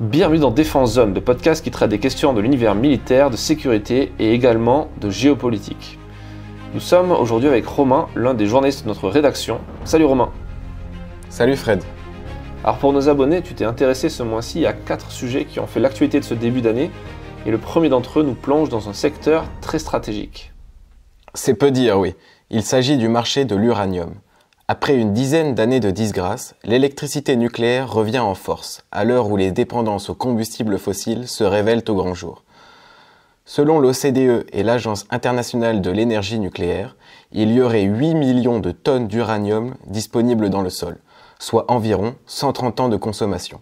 Bienvenue dans Défense Zone, le podcast qui traite des questions de l'univers militaire, de sécurité et également de géopolitique. Nous sommes aujourd'hui avec Romain, l'un des journalistes de notre rédaction. Salut Romain. Salut Fred. Alors pour nos abonnés, tu t'es intéressé ce mois-ci à 4 sujets qui ont fait l'actualité de ce début d'année, et le premier d'entre eux nous plonge dans un secteur très stratégique. C'est peu dire, oui. Il s'agit du marché de l'uranium. Après une dizaine d'années de disgrâce, l'électricité nucléaire revient en force, à l'heure où les dépendances aux combustibles fossiles se révèlent au grand jour. Selon l'OCDE et l'Agence internationale de l'énergie nucléaire, il y aurait 8 millions de tonnes d'uranium disponibles dans le sol, soit environ 130 ans de consommation.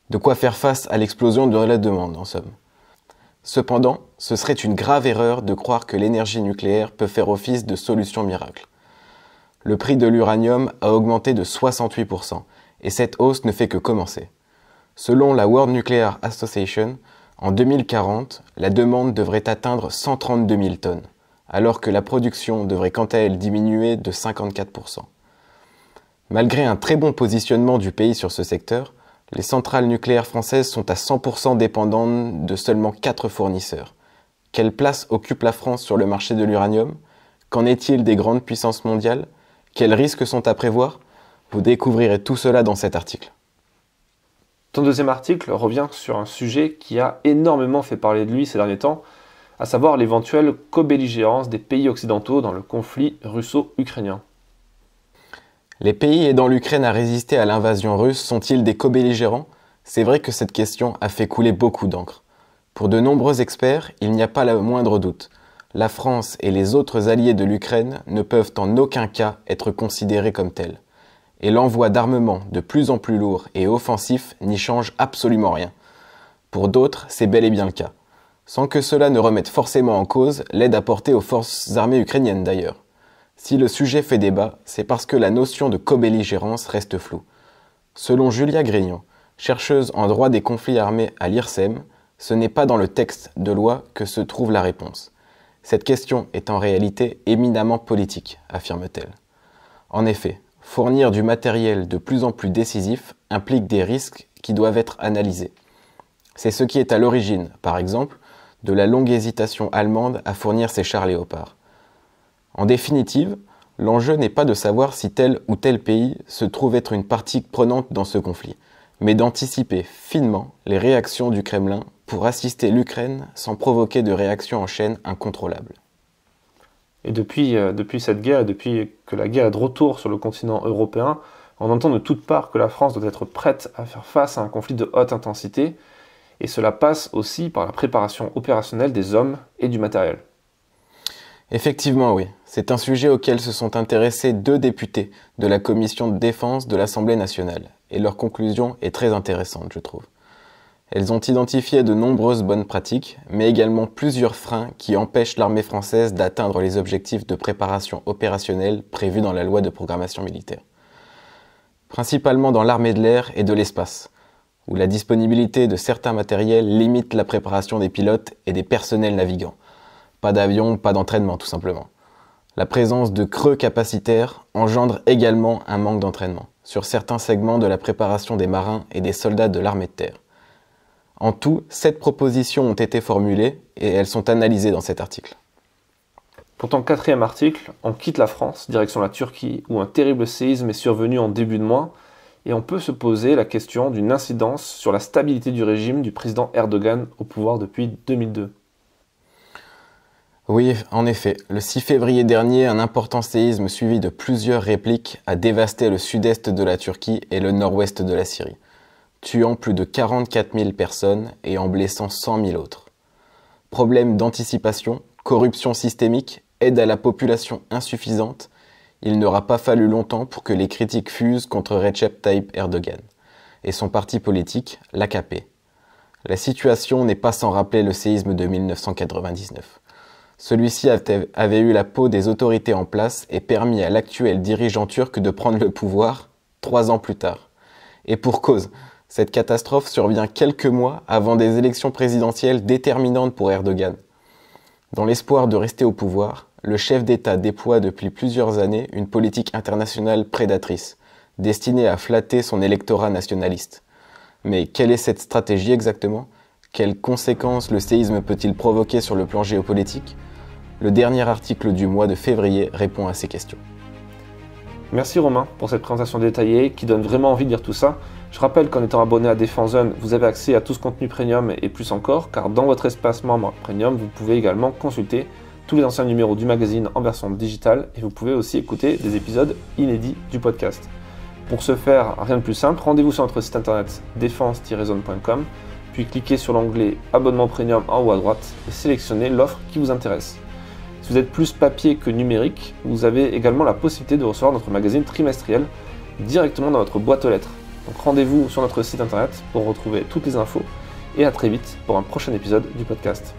De quoi faire face à l'explosion de la demande, en somme. Cependant, ce serait une grave erreur de croire que l'énergie nucléaire peut faire office de solution miracle. Le prix de l'uranium a augmenté de 68%, et cette hausse ne fait que commencer. Selon la World Nuclear Association, en 2040, la demande devrait atteindre 132 000 tonnes, alors que la production devrait quant à elle diminuer de 54%. Malgré un très bon positionnement du pays sur ce secteur, les centrales nucléaires françaises sont à 100% dépendantes de seulement 4 fournisseurs. Quelle place occupe la France sur le marché de l'uranium ? Qu'en est-il des grandes puissances mondiales ? Quels risques sont à prévoir ? Vous découvrirez tout cela dans cet article. Ton deuxième article revient sur un sujet qui a énormément fait parler de lui ces derniers temps, à savoir l'éventuelle co-belligérance des pays occidentaux dans le conflit russo-ukrainien. Les pays aidant l'Ukraine à résister à l'invasion russe sont-ils des co-belligérants ? C'est vrai que cette question a fait couler beaucoup d'encre. Pour de nombreux experts, il n'y a pas le moindre doute. La France et les autres alliés de l'Ukraine ne peuvent en aucun cas être considérés comme tels. Et l'envoi d'armements de plus en plus lourds et offensifs n'y change absolument rien. Pour d'autres, c'est bel et bien le cas. Sans que cela ne remette forcément en cause l'aide apportée aux forces armées ukrainiennes d'ailleurs. Si le sujet fait débat, c'est parce que la notion de co-belligérance reste floue. Selon Julia Grignon, chercheuse en droit des conflits armés à l'IRSEM, ce n'est pas dans le texte de loi que se trouve la réponse. Cette question est en réalité éminemment politique, affirme-t-elle. En effet, fournir du matériel de plus en plus décisif implique des risques qui doivent être analysés. C'est ce qui est à l'origine, par exemple, de la longue hésitation allemande à fournir ses chars Léopard. En définitive, l'enjeu n'est pas de savoir si tel ou tel pays se trouve être une partie prenante dans ce conflit, mais d'anticiper finement les réactions du Kremlin pour assister l'Ukraine sans provoquer de réactions en chaîne incontrôlables. Et depuis cette guerre, depuis que la guerre est de retour sur le continent européen, on entend de toutes parts que la France doit être prête à faire face à un conflit de haute intensité, et cela passe aussi par la préparation opérationnelle des hommes et du matériel. Effectivement, oui. C'est un sujet auquel se sont intéressés 2 députés de la commission de défense de l'Assemblée nationale, et leur conclusion est très intéressante, je trouve. Elles ont identifié de nombreuses bonnes pratiques, mais également plusieurs freins qui empêchent l'armée française d'atteindre les objectifs de préparation opérationnelle prévus dans la loi de programmation militaire. Principalement dans l'armée de l'air et de l'espace, où la disponibilité de certains matériels limite la préparation des pilotes et des personnels navigants. Pas d'avion, pas d'entraînement tout simplement. La présence de creux capacitaires engendre également un manque d'entraînement sur certains segments de la préparation des marins et des soldats de l'armée de terre. En tout, 7 propositions ont été formulées et elles sont analysées dans cet article. Pour ton 4e article, on quitte la France, direction la Turquie, où un terrible séisme est survenu en début de mois, et on peut se poser la question d'une incidence sur la stabilité du régime du président Erdogan au pouvoir depuis 2002. Oui, en effet, le 6 février dernier, un important séisme suivi de plusieurs répliques a dévasté le sud-est de la Turquie et le nord-ouest de la Syrie, tuant plus de 44 000 personnes et en blessant 100 000 autres. Problème d'anticipation, corruption systémique, aide à la population insuffisante, il n'aura pas fallu longtemps pour que les critiques fusent contre Recep Tayyip Erdogan et son parti politique, l'AKP. La situation n'est pas sans rappeler le séisme de 1999. Celui-ci avait eu la peau des autorités en place et permis à l'actuel dirigeant turc de prendre le pouvoir 3 ans plus tard. Et pour cause, cette catastrophe survient quelques mois avant des élections présidentielles déterminantes pour Erdogan. Dans l'espoir de rester au pouvoir, le chef d'État déploie depuis plusieurs années une politique internationale prédatrice, destinée à flatter son électorat nationaliste. Mais quelle est cette stratégie exactement ? Quelles conséquences le séisme peut-il provoquer sur le plan géopolitique ? Le dernier article du mois de février répond à ces questions. Merci Romain pour cette présentation détaillée qui donne vraiment envie de lire tout ça. Je rappelle qu'en étant abonné à Défense Zone, vous avez accès à tout ce contenu premium et plus encore, car dans votre espace membre premium, vous pouvez également consulter tous les anciens numéros du magazine en version digitale et vous pouvez aussi écouter des épisodes inédits du podcast. Pour ce faire, rien de plus simple, rendez-vous sur notre site internet défense-zone.com, puis cliquez sur l'onglet Abonnement Premium en haut à droite et sélectionnez l'offre qui vous intéresse. Si vous êtes plus papier que numérique, vous avez également la possibilité de recevoir notre magazine trimestriel directement dans votre boîte aux lettres. Donc rendez-vous sur notre site internet pour retrouver toutes les infos et à très vite pour un prochain épisode du podcast.